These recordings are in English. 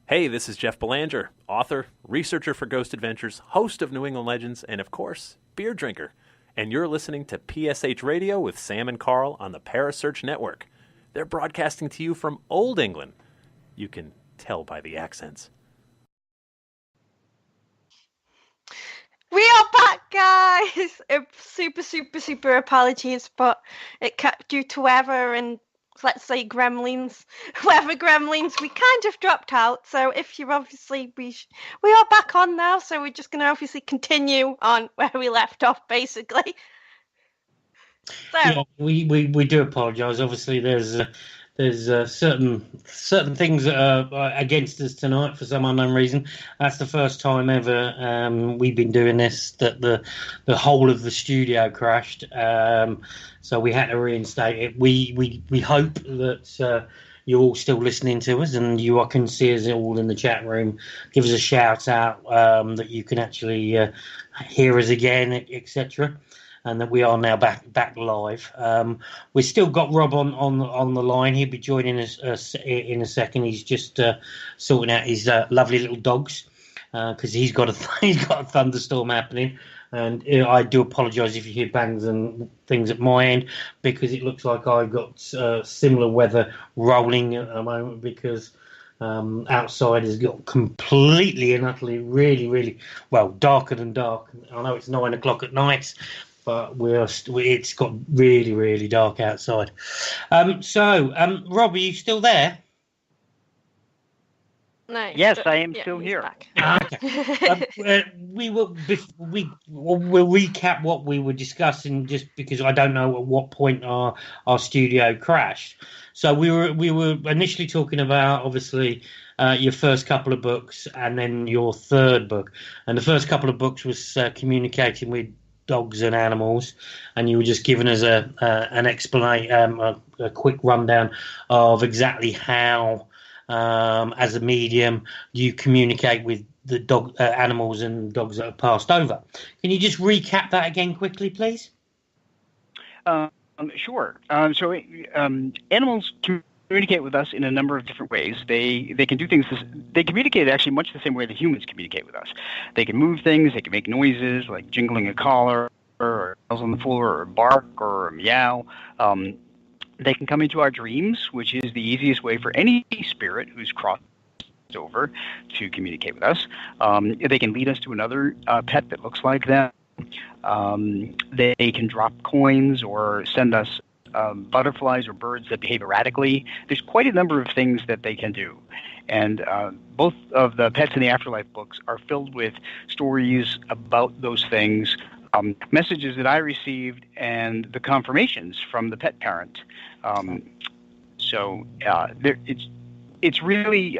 Hey, this is Jeff Belanger, author, researcher for Ghost Adventures, host of New England Legends, and of course, beer drinker. And you're listening to PSH Radio with Sam and Carl on the Parasearch Network. They're broadcasting to you from Old England. You can tell by the accents. We are back, guys! Super apologies, but it kept due to weather and, let's say, weather gremlins, we kind of dropped out. So if you're obviously, we are back on now, so we're just going to obviously continue on where we left off, basically. So. Yeah, we do apologise. Obviously, there's certain things that are against us tonight for some unknown reason. That's the first time ever we've been doing this that the whole of the studio crashed. So we had to reinstate it. We hope that you're all still listening to us and you can see us all in the chat room. Give us a shout out that you can actually hear us again, etc. And that we are now back live. We've still got Rob on the line. He'll be joining us in a second. He's just sorting out his lovely little dogs because he's got a thunderstorm happening. And I do apologise if you hear bangs and things at my end because it looks like I've got similar weather rolling at the moment because outside has got completely and utterly really darker than dark. I know it's 9 o'clock at night. But it's got really dark outside. Rob, are you still there? No. Yes, I am still here. Okay. We'll recap what we were discussing, just because I don't know at what point our studio crashed. So we were initially talking about obviously your first couple of books and then your third book, and the first couple of books was communicating with dogs and animals, and you were just giving us an explanation, a quick rundown of exactly how, as a medium, you communicate with the dog, animals and dogs that have passed over. Can you just recap that again quickly, please? Sure. So animals communicate with us in a number of different ways. They can do things. They communicate actually much the same way that humans communicate with us. They can move things. They can make noises like jingling a collar, or nails on the floor, or bark, or meow. They can come into our dreams, which is the easiest way for any spirit who's crossed over to communicate with us. They can lead us to another pet that looks like them. They can drop coins or send us butterflies or birds that behave erratically. There's quite a number of things that they can do. And both of the Pets in the Afterlife books are filled with stories about those things, messages that I received, and the confirmations from the pet parent. It's really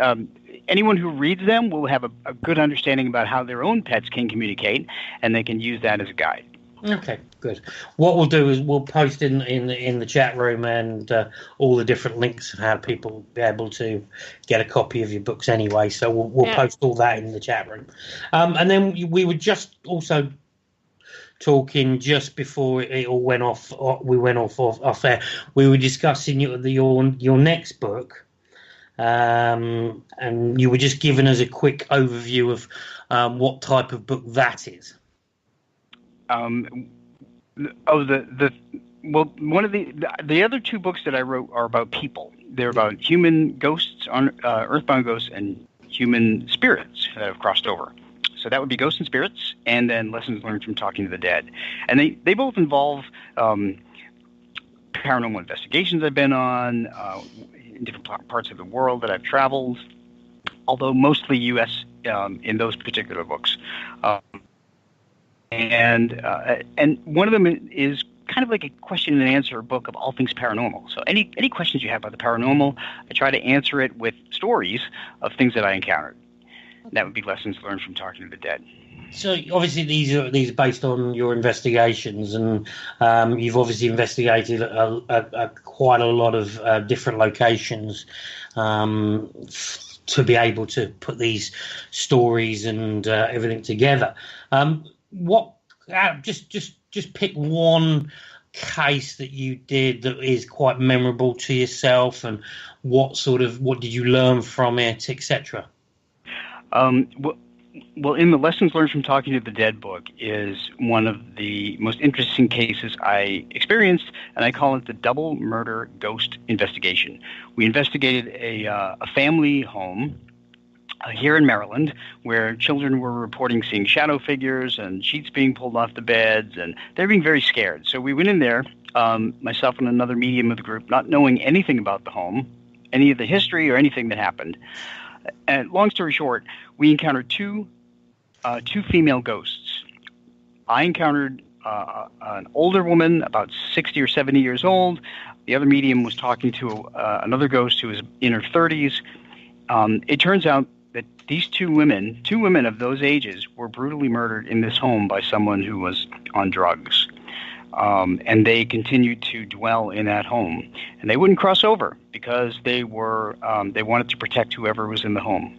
anyone who reads them will have a good understanding about how their own pets can communicate, and they can use that as a guide. Okay, good. What we'll do is we'll post in the chat room and all the different links of how people be able to get a copy of your books anyway. So we'll post all that in the chat room. And then we were just also talking just before it all went off. We went off air. We were discussing your next book, and you were just giving us a quick overview of what type of book that is. One of the other two books that I wrote are about people. They're about human ghosts, earthbound ghosts, and human spirits that have crossed over. So that would be Ghosts and Spirits, and then Lessons Learned from Talking to the Dead. And they both involve paranormal investigations I've been on in different parts of the world that I've traveled, although mostly U.S. In those particular books. And one of them is kind of like a question and answer book of all things paranormal. So any questions you have about the paranormal, I try to answer it with stories of things that I encountered. That would be Lessons Learned from Talking to the Dead. So obviously these are based on your investigations, and you've obviously investigated quite a lot of different locations to be able to put these stories and everything together. Just pick one case that you did that is quite memorable to yourself, and what did you learn from it, etc. Well, in the Lessons Learned from Talking to the Dead book is one of the most interesting cases I experienced, and I call it the double murder ghost investigation. We investigated a family home here in Maryland where children were reporting seeing shadow figures and sheets being pulled off the beds, and they're being very scared. So we went in there, myself and another medium of the group, not knowing anything about the home, any of the history or anything that happened. And long story short, we encountered two female ghosts. I encountered an older woman, about 60 or 70 years old. The other medium was talking to another ghost who was in her 30s. It turns out that these two women of those ages, were brutally murdered in this home by someone who was on drugs. And they continued to dwell in that home, and they wouldn't cross over because they wanted to protect whoever was in the home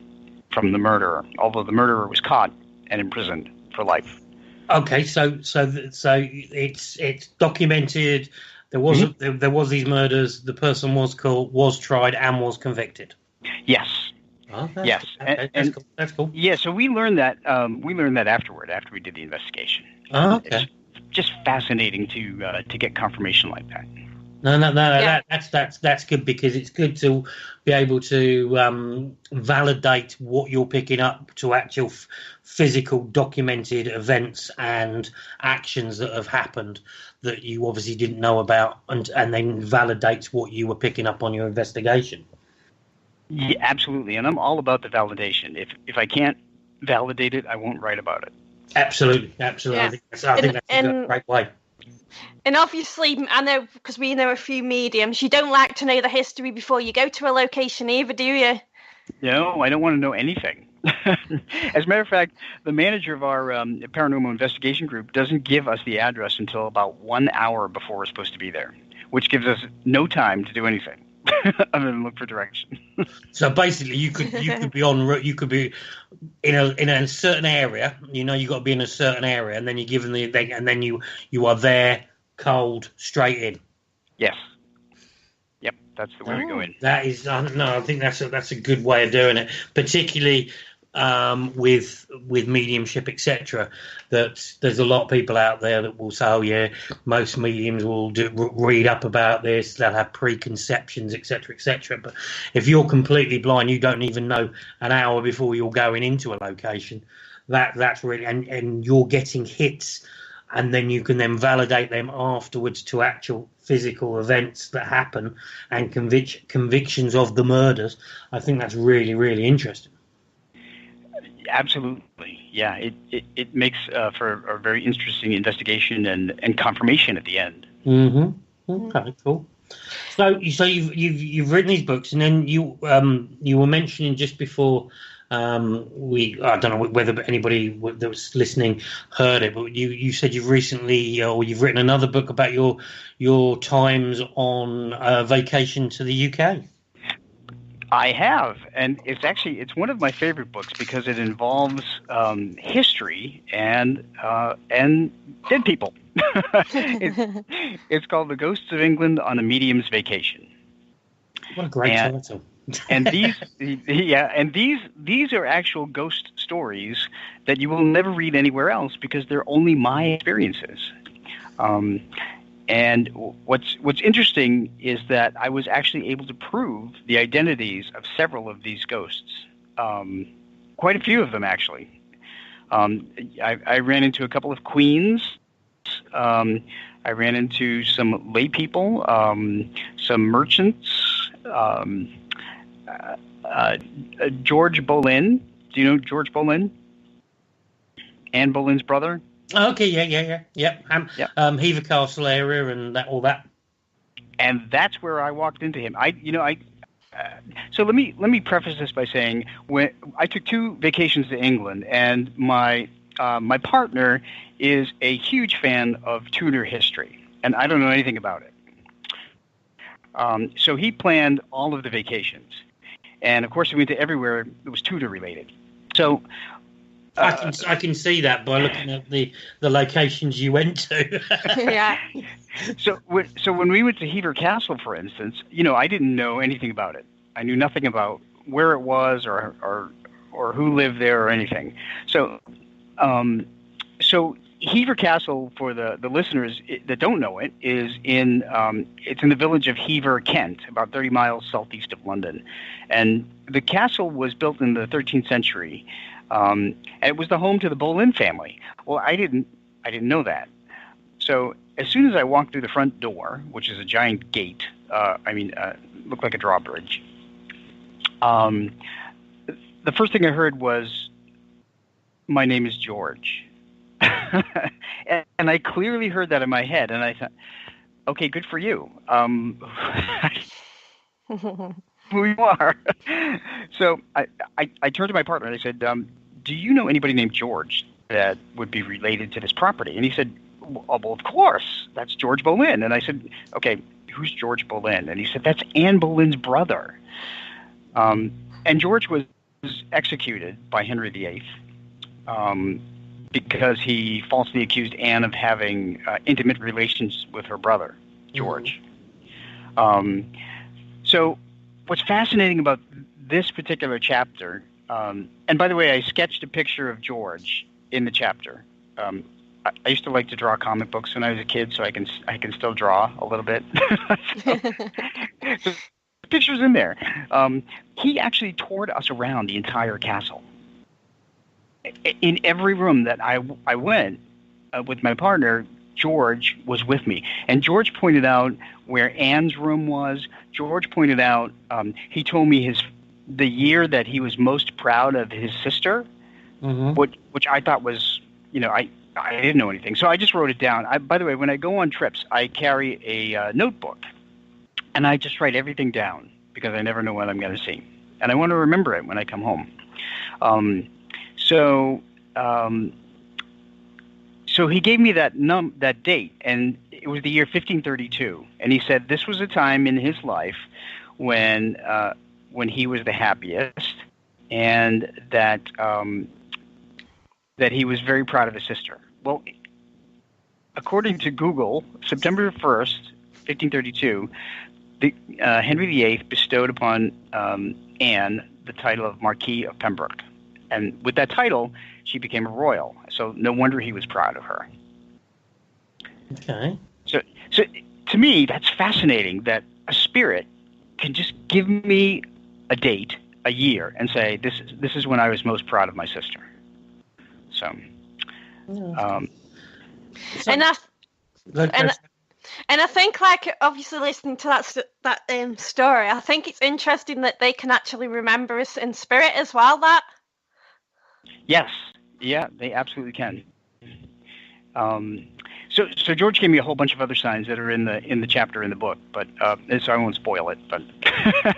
from the murderer. Although the murderer was caught and imprisoned for life. Okay, so it's documented. There was these murders. The person was caught, was tried, and was convicted. Yes. Oh, yes. Okay. That's cool. Yeah. So we learned that. Afterward, after we did the investigation. Oh, okay. It's just fascinating to get confirmation like that. No, Yeah. that's good, because it's good to be able to validate what you're picking up to actual physical documented events and actions that have happened that you obviously didn't know about, and then validates what you were picking up on your investigation. Yeah, absolutely, and I'm all about the validation. If I can't validate it, I won't write about it. Absolutely. Yeah. I think that's a great way. And obviously, I know, because we know a few mediums, you don't like to know the history before you go to a location either, do you? No, I don't want to know anything. As a matter of fact, the manager of our paranormal investigation group doesn't give us the address until about 1 hour before we're supposed to be there, which gives us no time to do anything other than look for direction. So basically, you could be en route. You could be in a certain area. You know, you got to be in a certain area, and then you're given the thing, and then you are there, cold, straight in. Yes. Yep, that's the way we go in. That is, I think that's a good way of doing it, particularly with mediumship, etc. That there's a lot of people out there that will say, "Oh yeah, most mediums will read up about this. They'll have preconceptions, etc., etc." But if you're completely blind, you don't even know an hour before you're going into a location. That's really, and you're getting hits, and then you can then validate them afterwards to actual physical events that happen and convictions of the murders. I think that's really, really interesting. Absolutely, yeah. It makes for a very interesting investigation and confirmation at the end. Mm-hmm. Okay, cool. So you've written these books, and then you were mentioning just before I don't know whether anybody that was listening heard it, but you said you've recently or you've written another book about your times on vacation to the UK. I have, and it's one of my favorite books because it involves history and dead people. It's called The Ghosts of England on a Medium's Vacation. What a great title! And these are actual ghost stories that you will never read anywhere else because they're only my experiences. And what's interesting is that I was actually able to prove the identities of several of these ghosts, quite a few of them actually. I ran into a couple of queens. I ran into some lay people, some merchants. George Boleyn. Do you know George Boleyn? Anne Boleyn's brother. Okay, yeah. Hever Castle area and all that. And that's where I walked into him. So let me preface this by saying when I took 2 vacations to England, and my partner is a huge fan of Tudor history, and I don't know anything about it. So he planned all of the vacations, and of course we went to everywhere that was Tudor related. So. I can see that by looking at the locations you went to. Yeah. So when we went to Hever Castle, for instance, I didn't know anything about it. I knew nothing about where it was or or who lived there or anything. So Hever Castle, for the listeners that don't know it, is it's in the village of Hever, Kent, about 30 miles southeast of London. And the castle was built in the 13th century, and it was the home to the Boleyn family. Well, I didn't know that. So as soon as I walked through the front door, which is a giant gate, looked like a drawbridge, the first thing I heard was, "My name is George." And I clearly heard that in my head, and I thought, okay, good for you. Who you are. So I turned to my partner and I said, do you know anybody named George that would be related to this property? And he said, well, of course, that's George Boleyn. And I said, okay, who's George Boleyn? And he said, that's Anne Boleyn's brother. And George was executed by Henry VIII. Because he falsely accused Anne of having intimate relations with her brother, George. So what's fascinating about this particular chapter, and by the way, I sketched a picture of George in the chapter. I used to like to draw comic books when I was a kid, so I can still draw a little bit. So the picture's in there. He actually toured us around the entire castle. In every room that I went with my partner, George was with me. And George pointed out where Anne's room was. George pointed out, he told me the year that he was most proud of his sister, which I thought was, I didn't know anything. So I just wrote it down. By the way, when I go on trips, I carry a notebook. And I just write everything down because I never know what I'm going to see. And I want to remember it when I come home. So he gave me that date, and it was the year 1532. And he said this was a time in his life when he was the happiest, and that he was very proud of his sister. Well, according to Google, September 1st, 1532, Henry VIII bestowed upon Anne the title of Marquis of Pembroke. And with that title, she became a royal. So no wonder he was proud of her. Okay. So to me, that's fascinating that a spirit can just give me a date, a year, and say, this is when I was most proud of my sister. So, and I think, like, obviously listening to that story, I think it's interesting that they can actually remember us in spirit as well. That. Yes, yeah, they absolutely can. So George gave me a whole bunch of other signs that are in the chapter in the book, but so I won't spoil it. But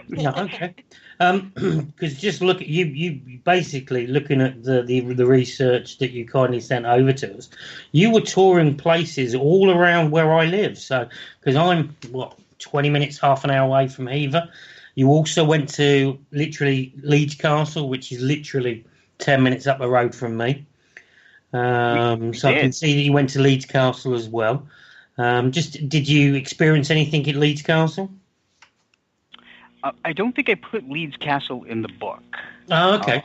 no, okay. Because just look at you basically looking at the research that you kindly sent over to us. You were touring places all around where I live. So because I'm 20 minutes, half an hour away from Hever. You also went to literally Leeds Castle, which is literally 10 minutes up the road from me. So I can see that you went to Leeds Castle as well. Did you experience anything at Leeds Castle? I don't think I put Leeds Castle in the book. Oh, okay.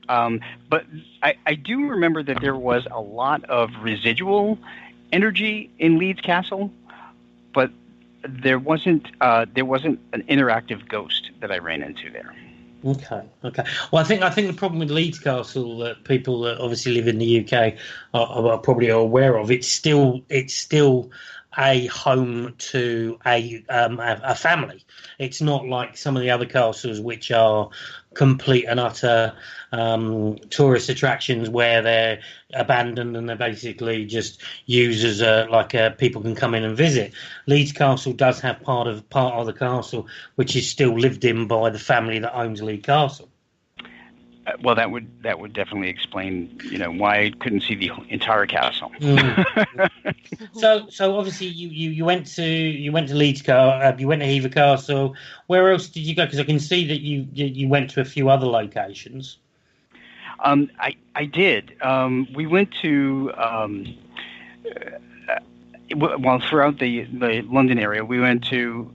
But I do remember that there was a lot of residual energy in Leeds Castle, but there wasn't an interactive ghost that I ran into there. Okay. Well, I think the problem with Leeds Castle that people that obviously live in the UK are probably aware of. It's still a home to a family. It's not like some of the other castles which are complete and utter tourist attractions where they're abandoned and they're basically just used as people can come in and visit. Leeds Castle does have part of the castle which is still lived in by the family that owns Leeds Castle. Well, that would definitely explain, why I couldn't see the entire castle. So obviously you went to Leeds Castle, you went to Hever Castle. Where else did you go? Because I can see that you went to a few other locations. I did. We went to well, throughout the London area, we went to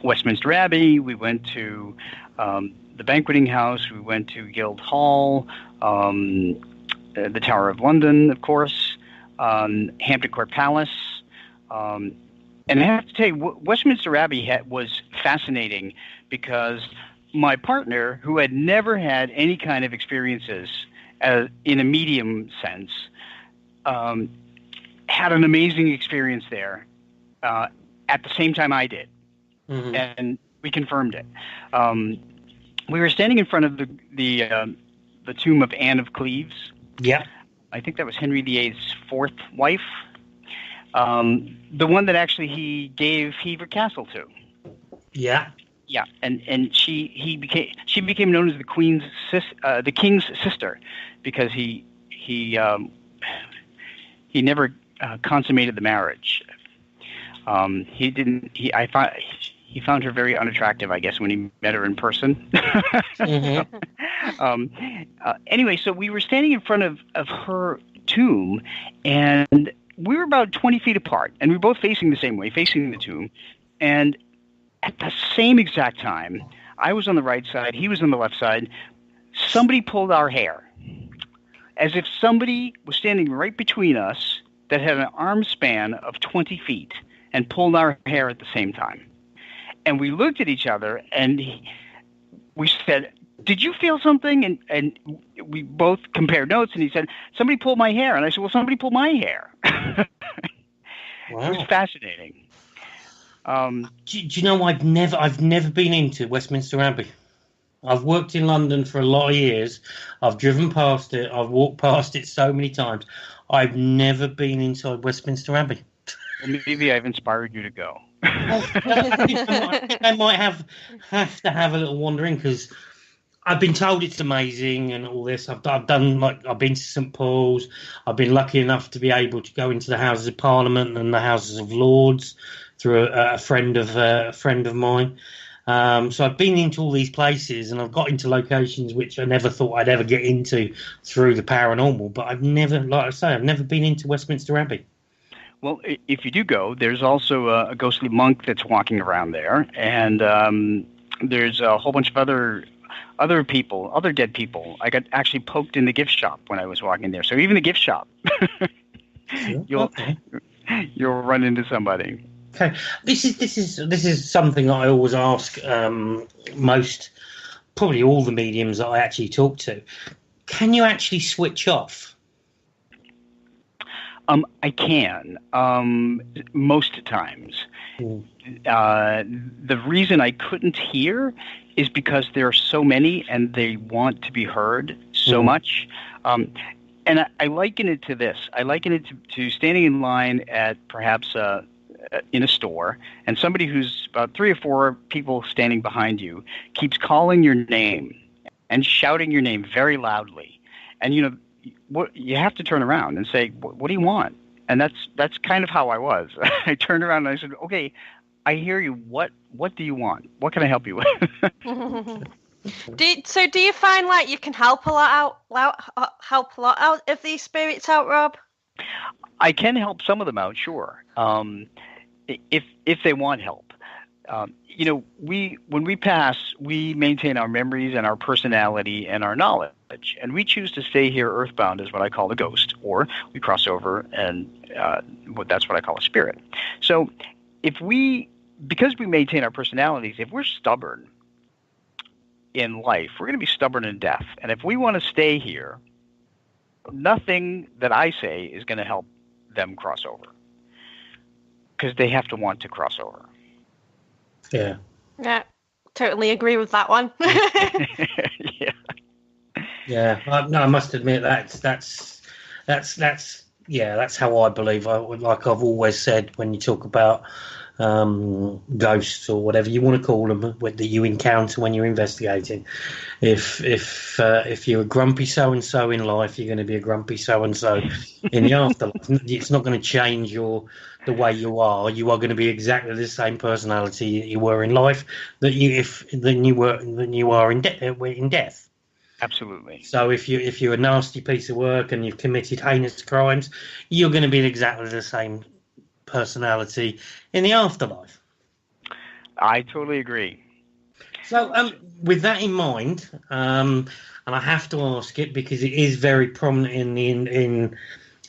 Westminster Abbey, we went to the Banqueting House, we went to Guildhall, the Tower of London, of course, Hampton Court Palace. And I have to tell you, Westminster Abbey was fascinating because my partner, who had never had any kind of experiences in a medium sense, had an amazing experience there at the same time I did. Mm-hmm. And we confirmed it. We were standing in front of the tomb of Anne of Cleves. Yeah. I think that was Henry VIII's fourth wife. The one that actually he gave Hever Castle to. Yeah. Yeah, and she became known as the king's sister because he never consummated the marriage. He found her very unattractive, I guess, when he met her in person. Mm-hmm. Anyway, so we were standing in front of her tomb, and we were about 20 feet apart, and we were both facing the same way, facing the tomb. And at the same exact time, I was on the right side, he was on the left side, somebody pulled our hair. As if somebody was standing right between us that had an arm span of 20 feet and pulled our hair at the same time. And we looked at each other, and we said, "Did you feel something?" And we both compared notes, and he said, "Somebody pulled my hair." And I said, "Well, somebody pulled my hair." Wow. It was fascinating. Do you know, I've never been into Westminster Abbey. I've worked in London for a lot of years. I've driven past it. I've walked past it so many times. I've never been inside Westminster Abbey. Well, maybe I've inspired you to go. I might have to have a little wandering because I've been told it's amazing and all this. I've been to St Paul's. I've been lucky enough to be able to go into the Houses of Parliament and the Houses of Lords through a friend of mine. So I've been into all these places, and I've got into locations which I never thought I'd ever get into through the paranormal. But I've never been into Westminster Abbey. Well, if you do go, there's also a ghostly monk that's walking around there, and there's a whole bunch of other people, other dead people. I got actually poked in the gift shop when I was walking there. So even the gift shop, you'll run into somebody. Okay, this is something that I always ask probably all the mediums that I actually talk to. Can you actually switch off? I can, most times. The reason I couldn't hear is because there are so many and they want to be heard so much. And I liken it to this. I liken it to standing in line at perhaps in a store, and somebody who's about 3 or 4 people standing behind you keeps calling your name and shouting your name very loudly. And, what you have to turn around and say, what do you want? And that's kind of how I was. I turned around and I said, okay, I hear you. What do you want? What can I help you with? Do you find like you can help a lot out of these spirits out, Rob? I can help some of them out, sure. If they want help. When we pass, we maintain our memories and our personality and our knowledge, and we choose to stay here earthbound is what I call a ghost, or we cross over and that's what I call a spirit. So because we maintain our personalities, if we're stubborn in life, we're going to be stubborn in death. And if we want to stay here, nothing that I say is going to help them cross over, because they have to want to cross over. Yeah. Yeah, totally agree with that one. Yeah. Yeah. I must admit that's how I believe. Like I've always said, when you talk about ghosts or whatever you want to call them that you encounter when you're investigating, if you're a grumpy so and so in life, you're going to be a grumpy so and so in the afterlife. It's not going to change the way you are. You are going to be exactly the same personality you were in life than you are in death. Absolutely. So if you're a nasty piece of work and you've committed heinous crimes, you're going to be exactly the same personality in the afterlife. I totally agree. So, with that in mind, and I have to ask it because it is very prominent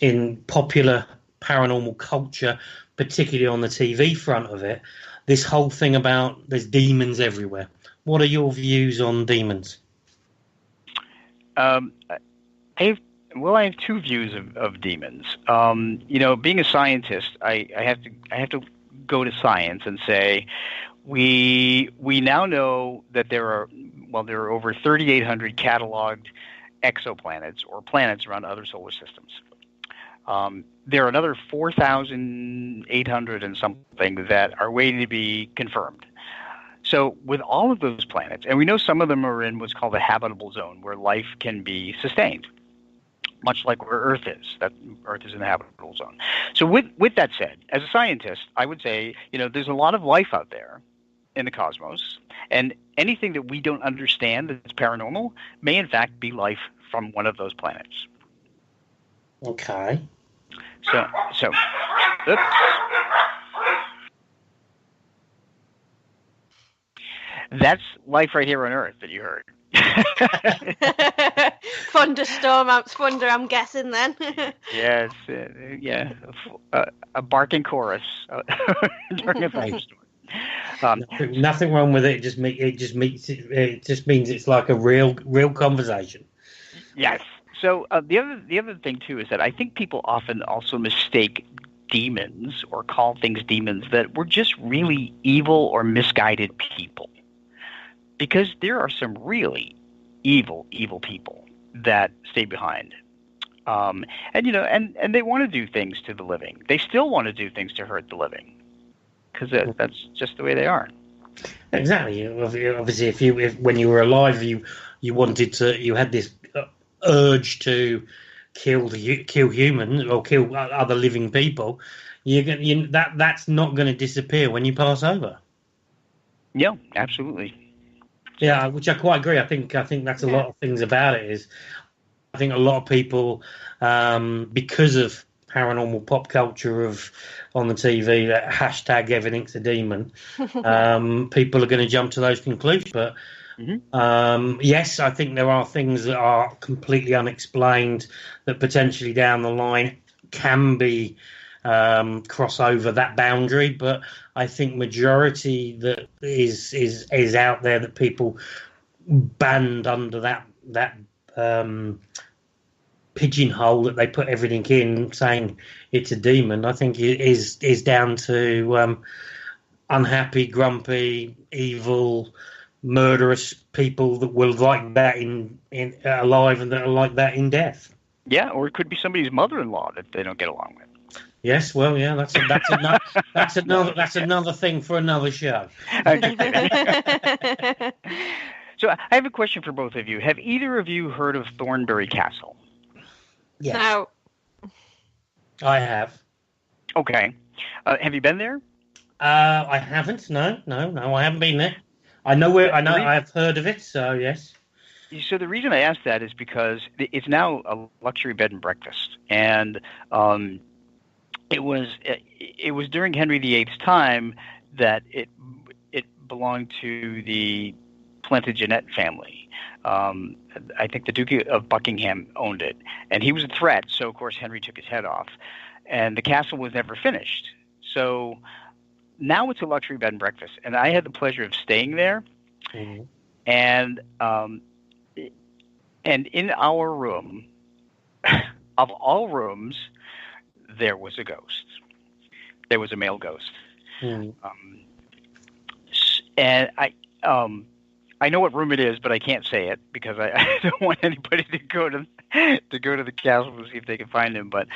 in popular paranormal culture, particularly on the TV front of it, this whole thing about there's demons everywhere. What are your views on demons? I have two views of demons. Being a scientist, I have to go to science and say we now know that there are over 3,800 cataloged exoplanets or planets around other solar systems. There are another 4,800 and something that are waiting to be confirmed. So with all of those planets, and we know some of them are in what's called a habitable zone where life can be sustained, much like where Earth is. That Earth is in the habitable zone. So with that said, as a scientist, I would say, there's a lot of life out there in the cosmos, and anything that we don't understand that's paranormal may in fact be life from one of those planets. Okay. So oops. That's life right here on Earth that you heard. Thunderstorm out thunder, I'm guessing then. Yes, a barking chorus during a thunderstorm. Nothing wrong with it. It just means it's like a real conversation. Yes. So the other thing too is that I think people often also mistake demons or call things demons that were just really evil or misguided people, because there are some really evil people that stay behind, and they want to do things to the living. They still want to do things to hurt the living, because that's just the way they are. Exactly. Obviously, if when you were alive, you had this urge to kill humans or kill other living people. That's not going to disappear when you pass over. Yeah, absolutely. Yeah, which I quite agree. I think that's a lot of things about it. Is I think a lot of people, because of paranormal pop culture on the TV, that hashtag everything's a demon, people are going to jump to those conclusions. But yes, I think there are things that are completely unexplained that potentially down the line can be cross over that boundary. But I think majority that is out there that people band under that pigeonhole that they put everything in, saying it's a demon, I think is down to unhappy, grumpy, evil, murderous people that were like that in alive and that are like that in death. Yeah, or it could be somebody's mother-in-law that they don't get along with. Yes, well, yeah, that's another thing for another show. So I have a question for both of you. Have either of you heard of Thornbury Castle? Yes. No. I have. Okay. Have you been there? I haven't. No, I haven't been there. I know I've heard of it, so yes. So the reason I asked that is because it's now a luxury bed and breakfast, and it was during Henry VIII's time that it belonged to the Plantagenet family. I think the Duke of Buckingham owned it, and he was a threat, so of course Henry took his head off, and the castle was never finished. So now it's a luxury bed and breakfast, and I had the pleasure of staying there, and in our room, of all rooms, there was a ghost. There was a male ghost, and I know what room it is, but I can't say it because I don't want anybody to go to the castle to see if they can find him. But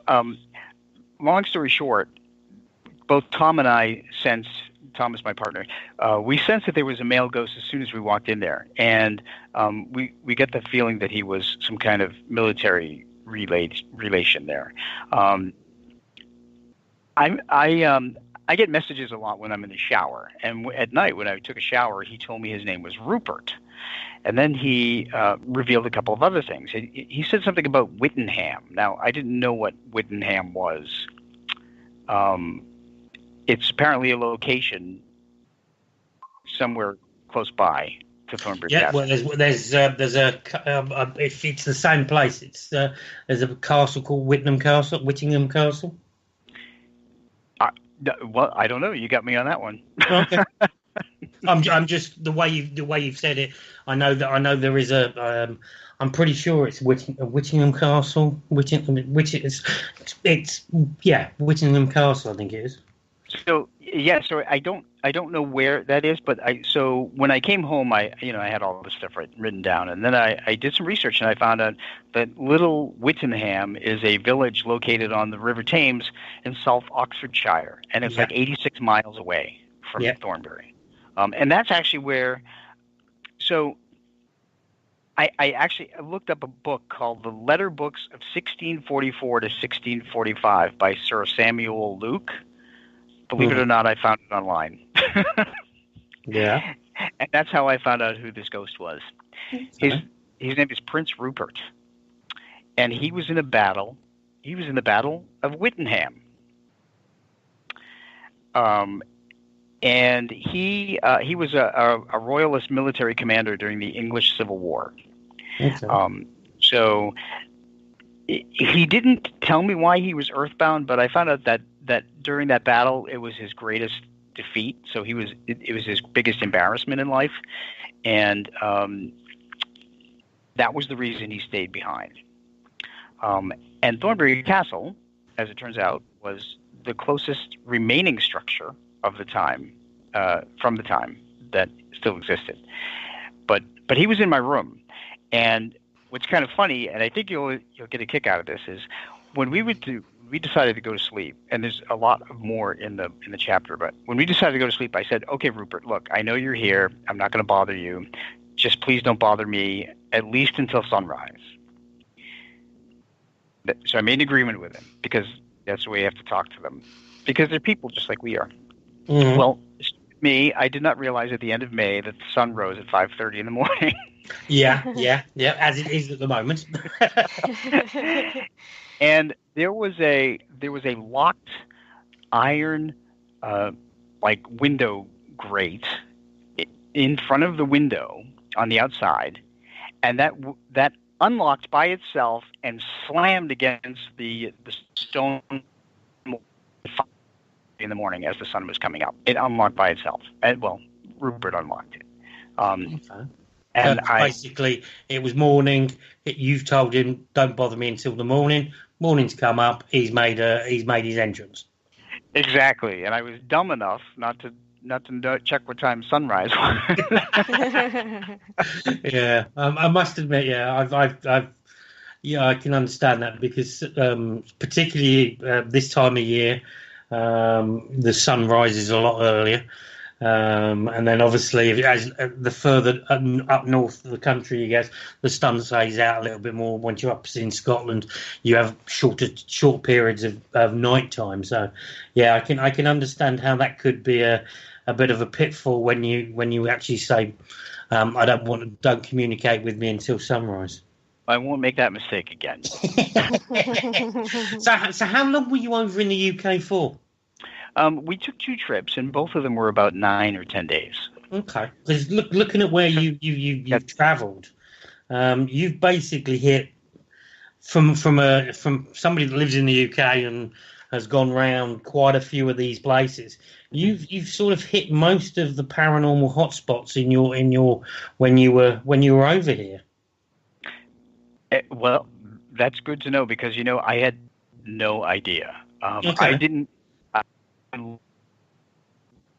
long story short, both Tom and I sensed, Tom is my partner, we sensed that there was a male ghost as soon as we walked in there, and we got the feeling that he was some kind of military relation there. I get messages a lot when I'm in the shower, and at night when I took a shower, he told me his name was Rupert, and then he revealed a couple of other things. He said something about Whittingham. Now, I didn't know what Whittingham was It's apparently a location somewhere close by to Thornbury Castle. Well, there's if it's the same place, there's a castle called Whittingham Castle. Well, I don't know. You got me on that one. Okay. I'm just the way you've said it. I know there is a. I'm pretty sure it's Whittingham Castle. Whittingham Castle. I think it is. So I don't know where that is, but so when I came home, I had all this stuff written down, and then I did some research, and I found out that Little Whittingham is a village located on the River Thames in South Oxfordshire, and it's like 86 miles away from Thornbury, and that's actually where. So I actually looked up a book called The Letter Books of 1644 to 1645 by Sir Samuel Luke. Believe it or not, I found it online. Yeah. And that's how I found out who this ghost was. His name is Prince Rupert. And he was in a battle. He was in the Battle of Whittingham. And he was a royalist military commander during the English Civil War. Okay. So he didn't tell me why he was earthbound, but I found out that during that battle, it was his greatest defeat. So it was his biggest embarrassment in life. And that was the reason he stayed behind. And Thornbury Castle, as it turns out, was the closest remaining structure of the time, from the time that still existed. But he was in my room. And what's kind of funny, and I think you'll get a kick out of this, is when we decided to go to sleep, and there's a lot more in the chapter, but when we decided to go to sleep, I said, okay, Rupert, look, I know you're here. I'm not going to bother you. Just please don't bother me, at least until sunrise. So I made an agreement with him, because that's the way you have to talk to them, because they're people just like we are. Mm-hmm. Well, me, I did not realize at the end of May that the sun rose at 5:30 in the morning. Yeah, as it is at the moment. And there was a locked iron window grate in front of the window on the outside, and that unlocked by itself and slammed against the stone in the morning as the sun was coming up. It unlocked by itself. Rupert unlocked it. Okay. And basically, it was morning. You've told him, "Don't bother me until the morning." Morning's come up. He's made his entrance. Exactly. And I was dumb enough not to check what time sunrise was. Yeah, I must admit. Yeah, I can understand that, because particularly this time of year, the sun rises a lot earlier. And then obviously, as the further up north of the country you get, the sun stays out a little bit more. Once you're up in Scotland, you have short periods of night time. So, yeah, I can understand how that could be a bit of a pitfall when you actually say, don't communicate with me until sunrise. I won't make that mistake again. So how long were you over in the UK for? We took 2 trips, and both of them were about 9 or 10 days. Okay. Because looking at where you've travelled, you've basically hit from somebody that lives in the UK and has gone round quite a few of these places. You've sort of hit most of the paranormal hotspots in your when you were over here. Well, that's good to know, because I had no idea. Okay. I didn't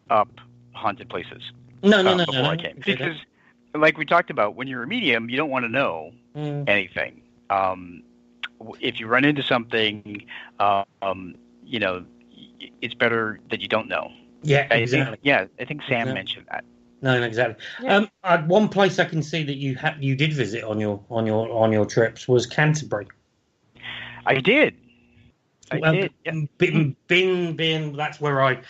up haunted places. No. I came, because, like we talked about, when you're a medium, you don't want to know anything. If you run into something, it's better that you don't know. Yeah, exactly. I think Sam mentioned that. No, exactly. Yeah. One place I can see that you did visit on your trips was Canterbury. I did. I did. Yeah. Been that's where I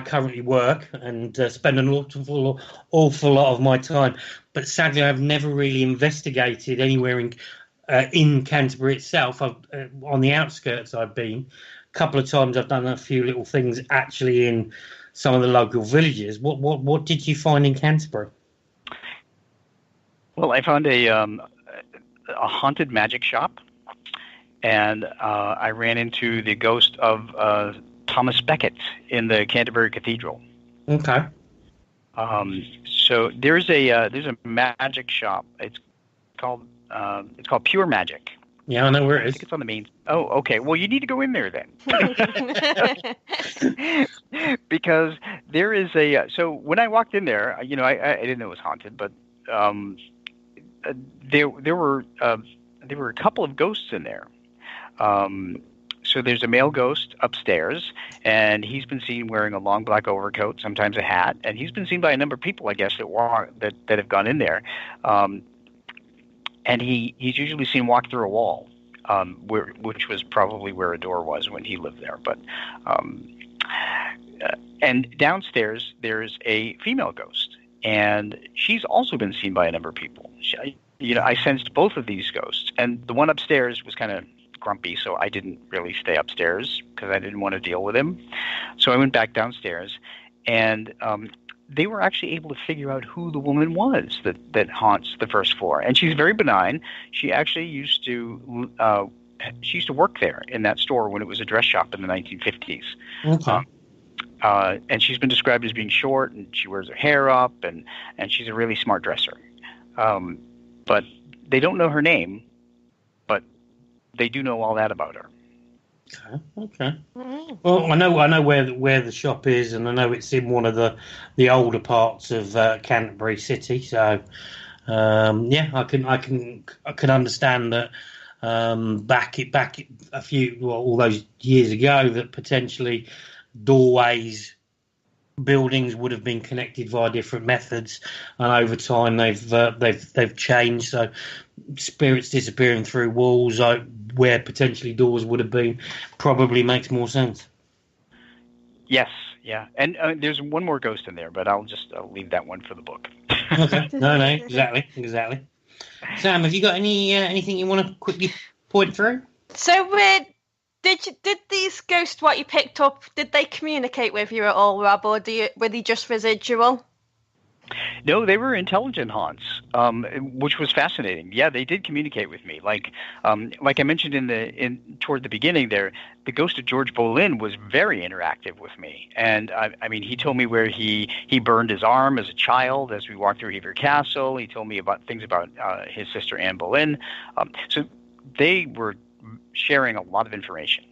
currently work and spend an awful lot of my time. But sadly, I've never really investigated anywhere in Canterbury itself. On the outskirts, I've been, couple of times I've done a few little things actually in some of the local villages. What did you find in Canterbury? Well, I found a haunted magic shop, and I ran into the ghost of Thomas Becket in the Canterbury Cathedral. Okay. So there's a magic shop. It's called Pure Magic. Yeah, I know where it I is. think it's on the main. Oh, okay. Well, you need to go in there then, because there is a. So when I walked in there, I didn't know it was haunted, but there were a couple of ghosts in there. So there's a male ghost upstairs, and he's been seen wearing a long black overcoat, sometimes a hat, and he's been seen by a number of people, I guess, that have gone in there. And he's usually seen walk through a wall, which was probably where a door was when he lived there. But and downstairs there's a female ghost, and she's also been seen by a number of people. I sensed both of these ghosts, and the one upstairs was kind of grumpy, so I didn't really stay upstairs because I didn't want to deal with him. So I went back downstairs, and they were actually able to figure out who the woman was that haunts the first floor. And she's very benign. She actually used to work there in that store when it was a dress shop in the 1950s. Okay. And she's been described as being short, and she wears her hair up, and she's a really smart dresser. But they don't know her name, but they do know all that about her. Okay. Well, I know where the shop is, and I know it's in one of the older parts of Canterbury City. So, yeah, I can understand that. Back a few all those years ago, that potentially doorways, buildings would have been connected via different methods, and over time they've changed. So spirits disappearing through walls, where potentially doors would have been, probably makes more sense. Yes, yeah, and there's one more ghost in there, but I'll leave that one for the book. Okay, no, exactly. Sam, have you got anything you want to quickly point through? So, did these ghosts what you picked up? Did they communicate with you at all, Rob, or were they just residual? No, they were intelligent haunts, which was fascinating. Yeah, they did communicate with me. Like I mentioned toward the beginning there, the ghost of George Boleyn was very interactive with me. And I mean, he told me where he burned his arm as a child as we walked through Hever Castle. He told me about things about his sister Anne Boleyn. So they were sharing a lot of information.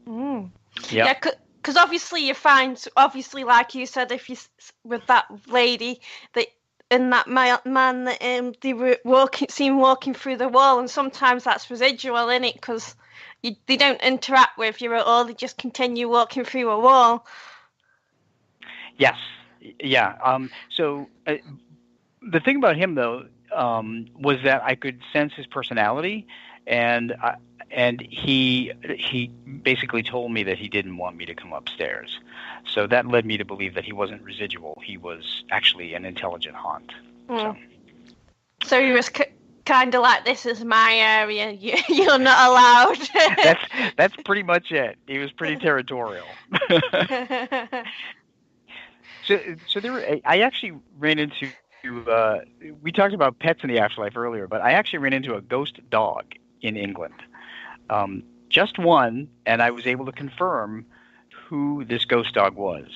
Mm. Yep. Yeah, because obviously you find, like you said, if you with that lady that and that man that they were seen walking through the wall, and sometimes that's residual, isn't it? Because they don't interact with you at all; they just continue walking through a wall. Yes, yeah. So the thing about him, though, was that I could sense his personality, and he basically told me that he didn't want me to come upstairs. So that led me to believe that he wasn't residual. He was actually an intelligent haunt. Mm. So he was kind of like, "This is my area. You're not allowed." That's pretty much it. He was pretty territorial. So there were. I actually ran into. We talked about pets in the afterlife earlier, but I actually ran into a ghost dog in England. Just one, and I was able to confirm who this ghost dog was.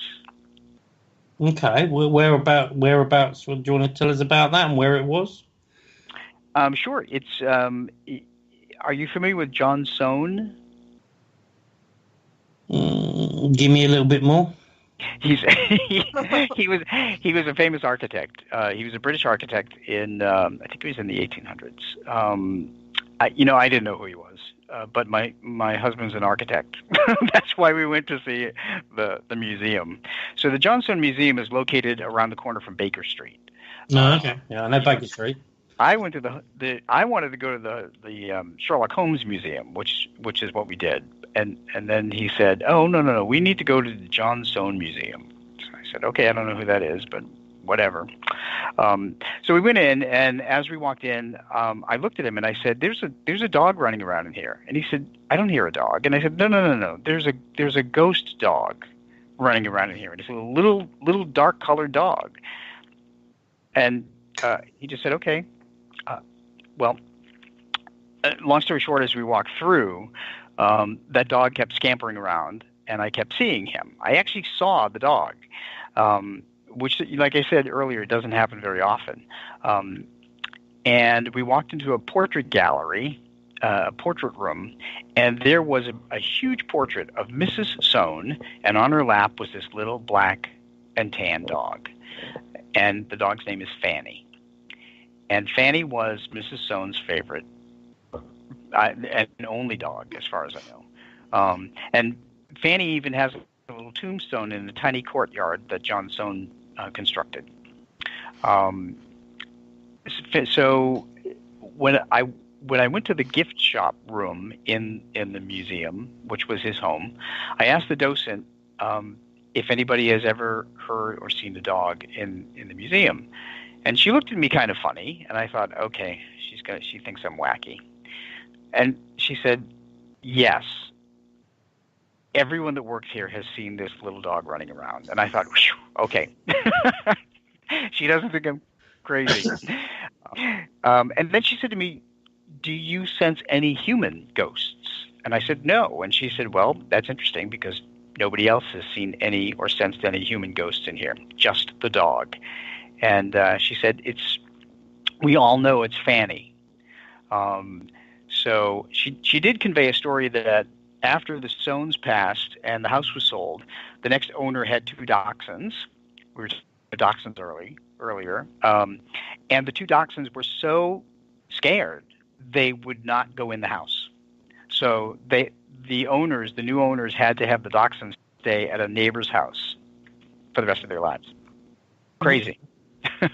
Okay, whereabouts? Do you want to tell us about that and where it was? Sure. It's. Are you familiar with John Soane? Give me a little bit more. He was a famous architect. He was a British architect in I think he was in the 1800s. I didn't know who he was, but my husband's an architect. That's why we went to see the museum. So the John Soane Museum is located around the corner from Baker Street. No, okay, yeah, I know Baker Street. I went to I wanted to go to the Sherlock Holmes Museum, which is what we did. And then he said, "Oh, no, we need to go to the John Soane Museum." So I said, "Okay, I don't know who that is, but whatever. So we went in, and as we walked in, I looked at him and I said, "There's a dog running around in here." And he said, "I don't hear a dog." And I said, "No. There's a ghost dog running around in here. And it's a little dark colored dog." And he just said, "Okay." Well, long story short, as we walked through, that dog kept scampering around, and I kept seeing him. I actually saw the dog, which, like I said earlier, doesn't happen very often. And we walked into a portrait gallery, a portrait room, and there was a huge portrait of Mrs. Sohn, and on her lap was this little black and tan dog. And the dog's name is Fanny. And Fanny was Mrs. Sohn's favorite and only dog, as far as I know. And Fanny even has a little tombstone in the tiny courtyard that John Sohn constructed. So when I went to the gift shop room in the museum, which was his home, I asked the docent if anybody has ever heard or seen the dog in the museum. And she looked at me kind of funny, and I thought, okay, she thinks I'm wacky. And she said, "Yes, everyone that works here has seen this little dog running around." And I thought, okay, she doesn't think I'm crazy. And then she said to me, "Do you sense any human ghosts?" And I said, "No." And she said, "Well, that's interesting because nobody else has seen any or sensed any human ghosts in here, just the dog." And she said, we all know it's Fanny. So she did convey a story that after the Sohns passed and the house was sold, the next owner had 2 dachshunds. We were talking about dachshunds earlier. And the 2 dachshunds were so scared they would not go in the house. So the new owners had to have the dachshunds stay at a neighbor's house for the rest of their lives. Crazy.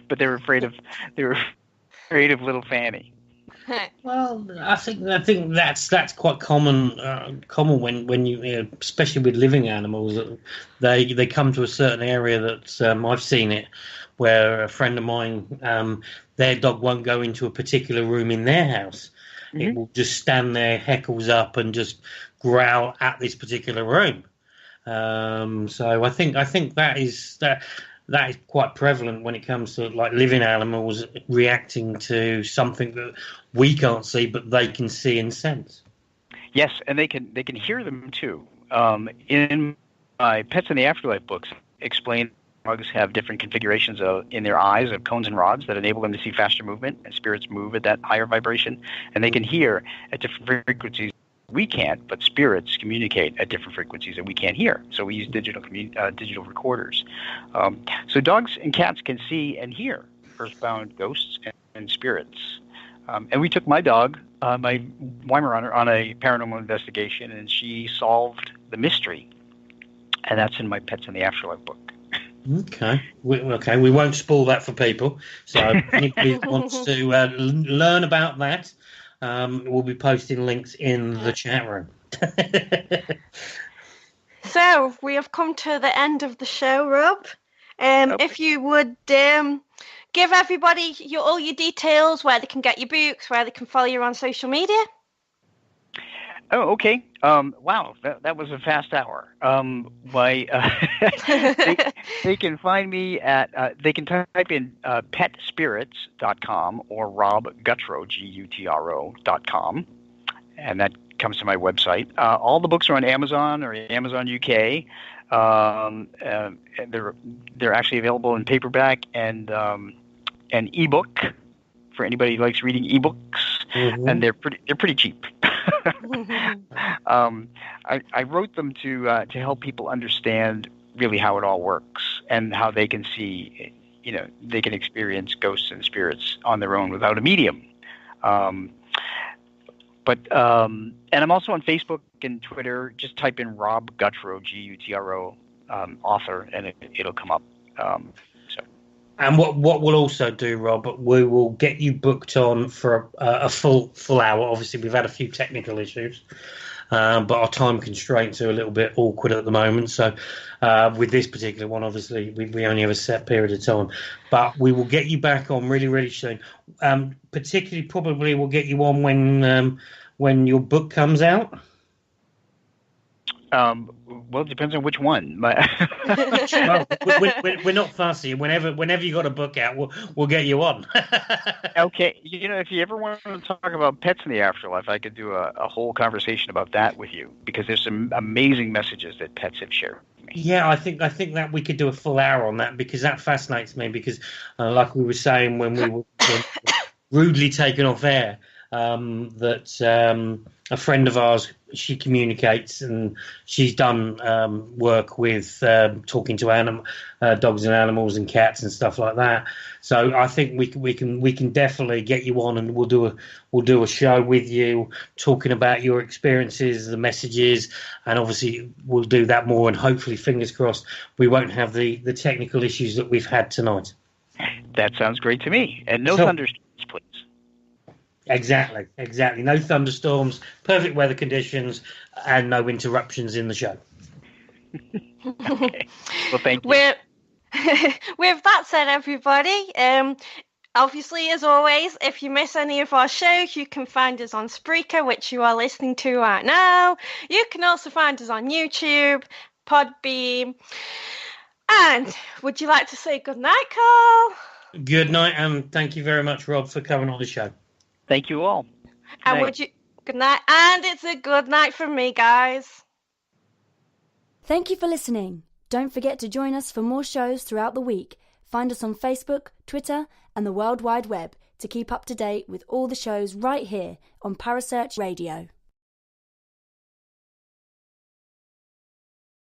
But they were afraid of little Fanny. Well, I think that's quite common when you especially with living animals, they come to a certain area that I've seen it, where a friend of mine, their dog won't go into a particular room in their house. Mm-hmm. It will just stand there, heckles up, and just growl at this particular room. So I think that is quite prevalent when it comes to like living animals reacting to something that we can't see, but they can see and sense. Yes, and they can hear them too. In my Pets in the Afterlife books, explain dogs have different configurations in their eyes of cones and rods that enable them to see faster movement, and spirits move at that higher vibration, and they can hear at different frequencies. We can't, but spirits communicate at different frequencies that we can't hear. So we use digital recorders. So dogs and cats can see and hear earthbound ghosts and spirits. And we took my dog, my Weimaraner, on a paranormal investigation, and she solved the mystery. And that's in my Pets in the Afterlife book. Okay. We won't spoil that for people. So if anybody wants to learn about that, we'll be posting links in the chat room. So we have come to the end of the show, Rob. If you would give everybody all your details, where they can get your books, where they can follow you on social media. Oh, okay. Wow, that was a fast hour. They can find me at, they can type in petspirits.com or Rob Gutro, Gutro.com, and that comes to my website. All the books are on Amazon or Amazon UK. They're actually available in paperback and ebook for anybody who likes reading ebooks, and they're pretty cheap. I wrote them to help people understand really how it all works and how they can see, they can experience ghosts and spirits on their own without a medium. And I'm also on Facebook and Twitter. Just type in Rob Gutro, Gutro, author, and it'll come up. And what we'll also do, Rob, we will get you booked on for a full hour. Obviously, we've had a few technical issues. but our time constraints are a little bit awkward at the moment. So with this particular one, obviously, we only have a set period of time. But we will get you back on really, really soon. Particularly, probably we'll get you on when your book comes out. Well, it depends on which one. Well, we're not fussy. Whenever you got a book out, we'll get you on. Okay, if you ever want to talk about pets in the afterlife, I could do a whole conversation about that with you, because there's some amazing messages that pets have shared with me. Yeah, I think that we could do a full hour on that, because that fascinates me. Because, like we were saying when we were rudely taken off air, that a friend of ours, she communicates, and she's done work with talking to dogs and animals and cats and stuff like that. So I think we can definitely get you on, and we'll do a show with you talking about your experiences, the messages, and obviously we'll do that more. And hopefully, fingers crossed, we won't have the technical issues that we've had tonight. That sounds great to me. And no thunderstorms, please. Exactly. No thunderstorms, perfect weather conditions, and no interruptions in the show. Okay. Well, thank you. With that said, everybody, obviously, as always, if you miss any of our shows, you can find us on Spreaker, which you are listening to right now. You can also find us on YouTube, Podbeam. And would you like to say good night, Carl? Good night, and thank you very much, Rob, for coming on the show. Thank you all. Good night, and it's a good night from me, guys. Thank you for listening. Don't forget to join us for more shows throughout the week. Find us on Facebook, Twitter, and the World Wide Web to keep up to date with all the shows right here on PSH Radio.